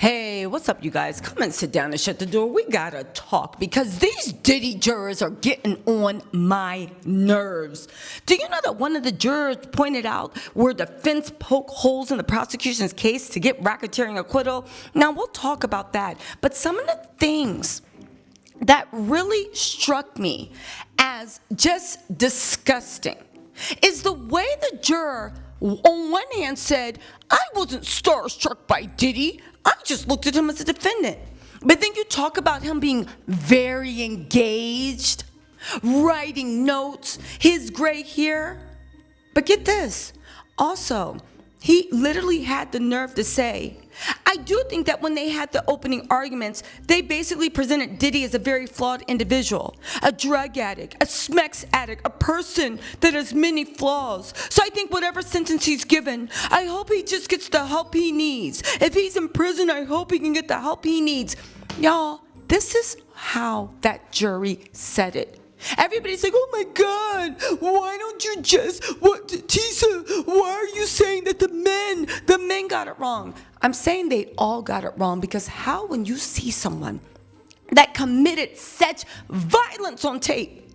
Hey, what's up, you guys? Come and sit down and shut the door. We gotta talk because these Diddy jurors are getting on my nerves. Do you know that one of the jurors pointed out where the defense poked holes in the prosecution's case to get racketeering acquittal? Now, we'll talk about that. But some of the things that really struck me as just disgusting is the way the juror on one hand said, I wasn't starstruck by Diddy. I just looked at him as a defendant. But then you talk about him being very engaged, writing notes, his gray hair. But get this. Also, he literally had the nerve to say, I do think that when they had the opening arguments, they basically presented Diddy as a very flawed individual, a drug addict, a smex addict, a person that has many flaws. So I think whatever sentence he's given, I hope he just gets the help he needs. If he's in prison, I hope he can get the help he needs. Y'all, this is how that jury said it. Everybody's like, oh my God, why don't you just, Tisa, why are you saying that the men got it wrong? I'm saying they all got it wrong because how when you see someone that committed such violence on tape,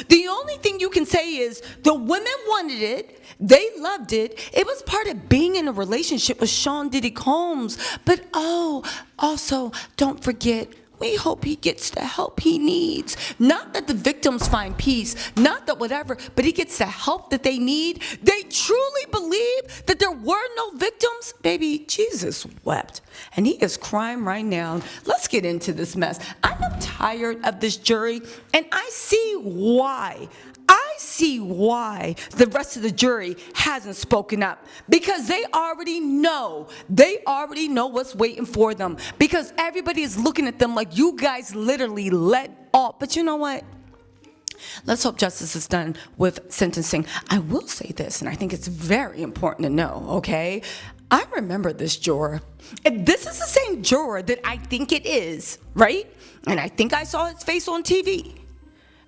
the only thing you can say is the women wanted it, they loved it, it was part of being in a relationship with Sean Diddy Combs, but also don't forget, we hope he gets the help he needs. Not that the victims find peace, not that whatever, but he gets the help that they need. They truly believe that there were no victims. Baby, Jesus wept. And he is crying right now. Let's get into this mess. I am tired of this jury, and I see why. I see why the rest of the jury hasn't spoken up because they already know what's waiting for them because everybody is looking at them like you guys literally let off. But you know what? Let's hope justice is done with sentencing. I will say this, and I think it's very important to know, okay? I remember this juror. If this is the same juror that I think it is, right? And I think I saw his face on TV.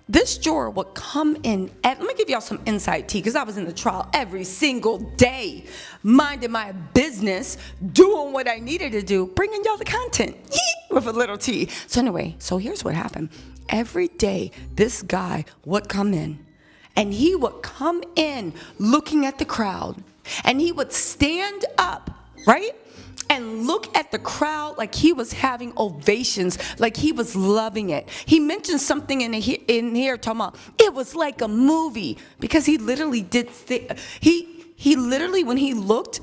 This juror would come in, and let me give y'all some inside tea, because I was in the trial every single day, minding my business, doing what I needed to do, bringing y'all the content, with a little tea. So anyway, so here's what happened. Every day, this guy would come in, and he would come in looking at the crowd, and he would stand up, right? And look at the crowd like he was having ovations, like he was loving it. He mentioned something in here talking about it was like a movie because he literally did. He literally, when he looked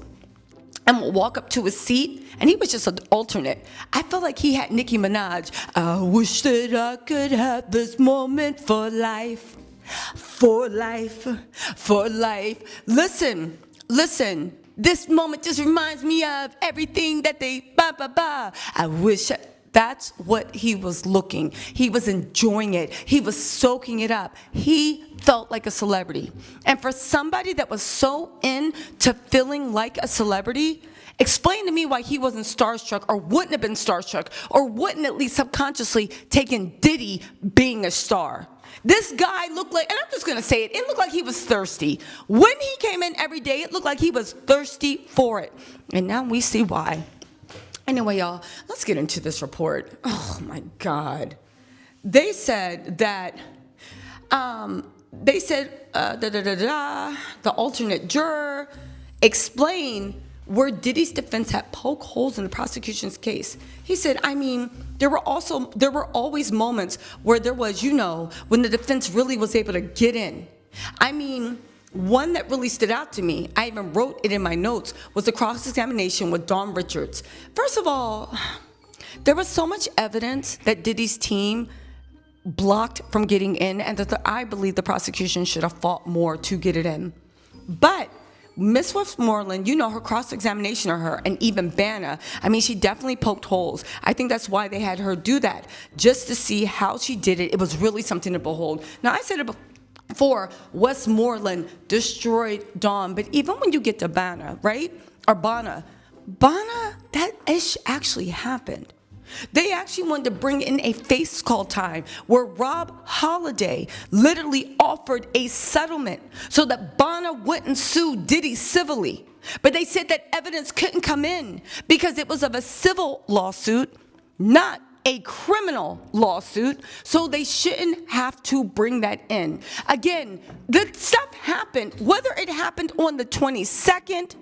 and would walk up to his seat, and he was just an alternate. I felt like he had Nicki Minaj. I wish that I could have this moment for life, for life, for life. Listen. This moment just reminds me of everything that they I wish. That's what he was looking. He was enjoying it. He was soaking it up. He felt like a celebrity. And for somebody that was so into feeling like a celebrity, explain to me why he wasn't starstruck or wouldn't have been starstruck or wouldn't at least subconsciously taken Diddy being a star. This guy looked like, and I'm just going to say it looked like he was thirsty. When he came in every day, it looked like he was thirsty for it. And now we see why. Anyway, y'all, let's get into this report. Oh, my God. They said that, the alternate juror explained where Diddy's defense had poked holes in the prosecution's case. He said, I mean, there were always moments where there was, when the defense really was able to get in. I mean, one that really stood out to me, I even wrote it in my notes, was the cross-examination with Dawn Richards. First of all, there was so much evidence that Diddy's team blocked from getting in, and that I believe the prosecution should have fought more to get it in. But Miss Westmoreland, her cross-examination of her, and even Banna, I mean, she definitely poked holes. I think that's why they had her do that, just to see how she did it. It was really something to behold. Now, I said it before, Westmoreland destroyed Dawn, but even when you get to Banna, right, or Banna, that actually happened. They actually wanted to bring in a face call time where Rob Holiday literally offered a settlement so that Bonner wouldn't sue Diddy civilly. But they said that evidence couldn't come in because it was of a civil lawsuit, not a criminal lawsuit, so they shouldn't have to bring that in. Again, the stuff happened, whether it happened on the 22nd,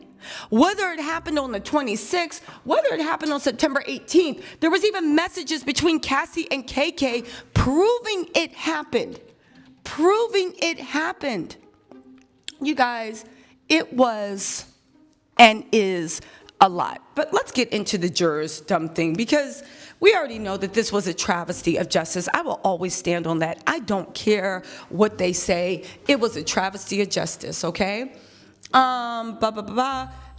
whether it happened on the 26th, whether it happened on September 18th, there was even messages between Cassie and KK proving it happened. Proving it happened. You guys, it was and is a lot. But let's get into the jurors' dumb thing, because we already know that this was a travesty of justice. I will always stand on that. I don't care what they say. It was a travesty of justice, okay?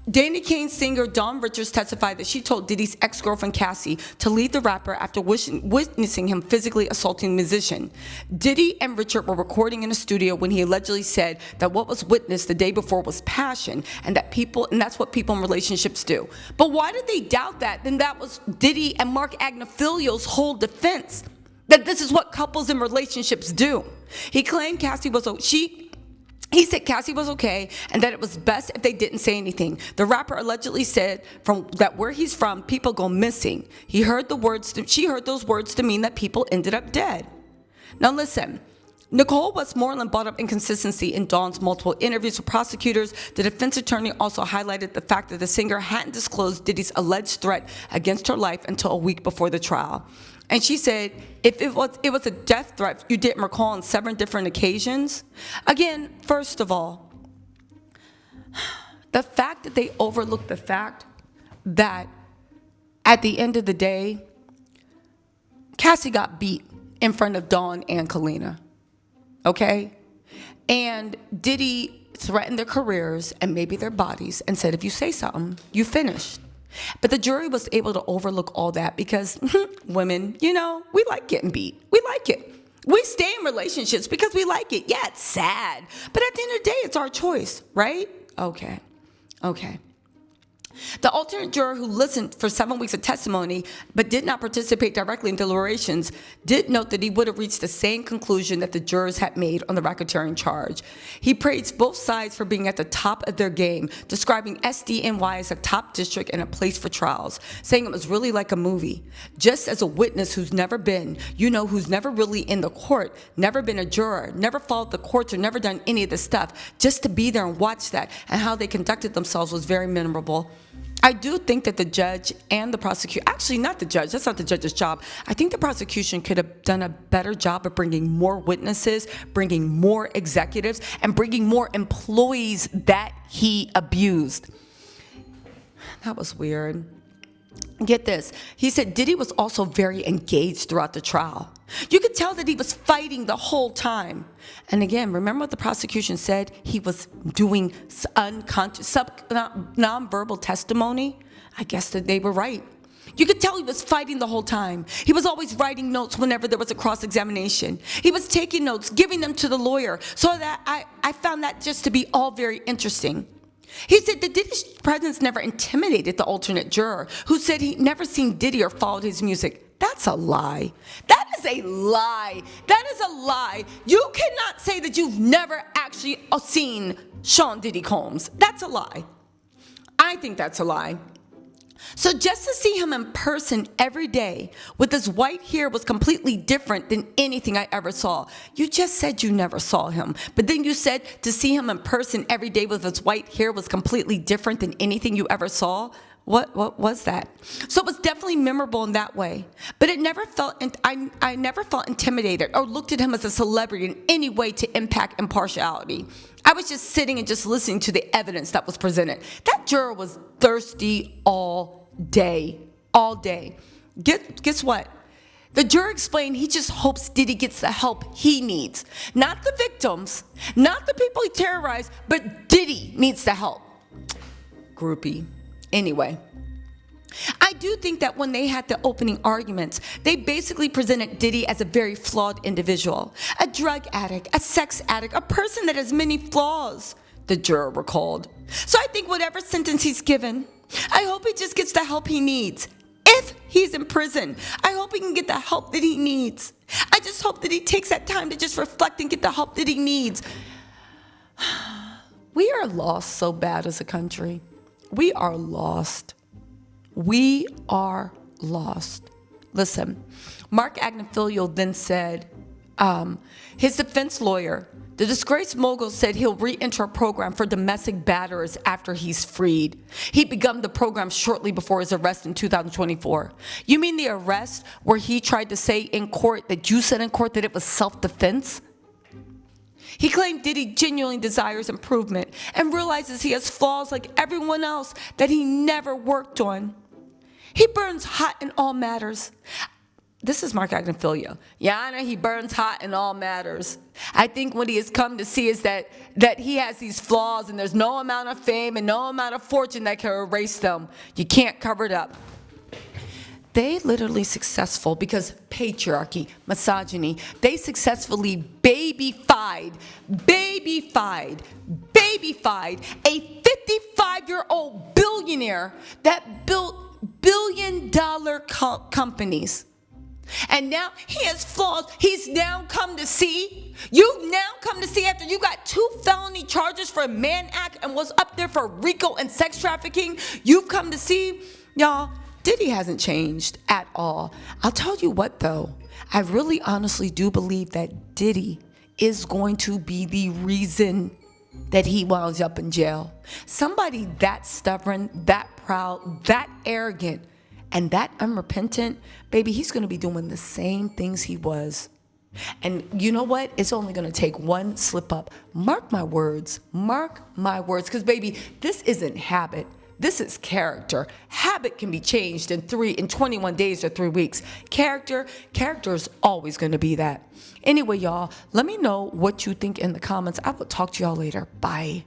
Danny Kane's singer Dawn Richards testified that she told Diddy's ex-girlfriend Cassie to leave the rapper after witnessing him physically assaulting the musician. Diddy and Richard were recording in a studio when he allegedly said that what was witnessed the day before was passion, and that's what people in relationships do. But why did they doubt that? Then that was Diddy and Mark Agnafilio's whole defense, that this is what couples in relationships do. He claimed He said Cassie was okay and that it was best if they didn't say anything. The rapper allegedly said that where he's from, people go missing. She heard those words to mean that people ended up dead. Now listen, Nicole Westmoreland brought up inconsistency in Dawn's multiple interviews with prosecutors. The defense attorney also highlighted the fact that the singer hadn't disclosed Diddy's alleged threat against her life until a week before the trial. And she said, if it was a death threat you didn't recall on 7 different occasions. Again, first of all, the fact that they overlooked the fact that at the end of the day, Cassie got beat in front of Dawn and Kalina, okay? And Diddy threatened their careers and maybe their bodies and said, if you say something, you finished. But the jury was able to overlook all that because women, we like getting beat. We like it. We stay in relationships because we like it. Yeah, it's sad. But at the end of the day, it's our choice, right? Okay. The alternate juror who listened for 7 weeks of testimony but did not participate directly in deliberations did note that he would have reached the same conclusion that the jurors had made on the racketeering charge. He praised both sides for being at the top of their game, describing SDNY as a top district and a place for trials, saying it was really like a movie. Just as a witness who's never been, who's never really in the court, never been a juror, never followed the courts or never done any of this stuff, just to be there and watch that and how they conducted themselves was very memorable. I do think that the judge and the prosecution, actually not the judge, that's not the judge's job. I think the prosecution could have done a better job of bringing more witnesses, bringing more executives, and bringing more employees that he abused. That was weird. Get this, he said Diddy was also very engaged throughout the trial. You could tell that he was fighting the whole time. And again, remember what the prosecution said? He was doing nonverbal testimony. I guess that they were right. You could tell he was fighting the whole time. He was always writing notes whenever there was a cross-examination. He was taking notes, giving them to the lawyer. So that I found that just to be all very interesting. He said that Diddy's presence never intimidated the alternate juror, who said he'd never seen Diddy or followed his music. That's a lie. That is a lie. That is a lie. You cannot say that you've never actually seen Sean Diddy Combs. That's a lie. I think that's a lie. So just to see him in person every day with his white hair was completely different than anything I ever saw. You just said you never saw him, but then you said to see him in person every day with his white hair was completely different than anything you ever saw. What was that? So it was definitely memorable in that way, but it never felt, I never felt intimidated or looked at him as a celebrity in any way to impact impartiality. I was just sitting and just listening to the evidence that was presented. That juror was thirsty all day. Guess what? The juror explained he just hopes Diddy gets the help he needs. Not the victims, not the people he terrorized, but Diddy needs the help. Groupie. Anyway, I do think that when they had the opening arguments, they basically presented Diddy as a very flawed individual, a drug addict, a sex addict, a person that has many flaws, the juror recalled. So I think whatever sentence he's given, I hope he just gets the help he needs. If he's in prison, I hope he can get the help that he needs. I just hope that he takes that time to just reflect and get the help that he needs. We are lost so bad as a country. We are lost. We are lost. Listen, Mark Agnifilo then said, his defense lawyer, the disgraced mogul, said he'll re-enter a program for domestic batterers after he's freed. He began the program shortly before his arrest in 2024. You mean the arrest where he tried to say in court that you said in court that it was self-defense? He claimed Diddy genuinely desires improvement and realizes he has flaws like everyone else that he never worked on. He burns hot in all matters. This is Mark Agnifilo. Yana, he burns hot in all matters. I think what he has come to see is that he has these flaws and there's no amount of fame and no amount of fortune that can erase them. You can't cover it up. They literally successful because patriarchy, misogyny, they successfully babyfied a 55-year-old billionaire that built billion-dollar companies. And now he has flaws. He's now come to see. You've now come to see after you got 2 felony charges for Mann Act and was up there for RICO and sex trafficking. You've come to see, y'all, Diddy hasn't changed at all. I'll tell you what, though. I really honestly do believe that Diddy is going to be the reason that he winds up in jail. Somebody that stubborn, that proud, that arrogant, and that unrepentant, baby, he's going to be doing the same things he was. And you know what? It's only going to take one slip up. Mark my words. Mark my words. Because, baby, this isn't habit. This is character. Habit can be changed in 21 days or 3 weeks. Character is always going to be that. Anyway, y'all, let me know what you think in the comments. I will talk to y'all later. Bye.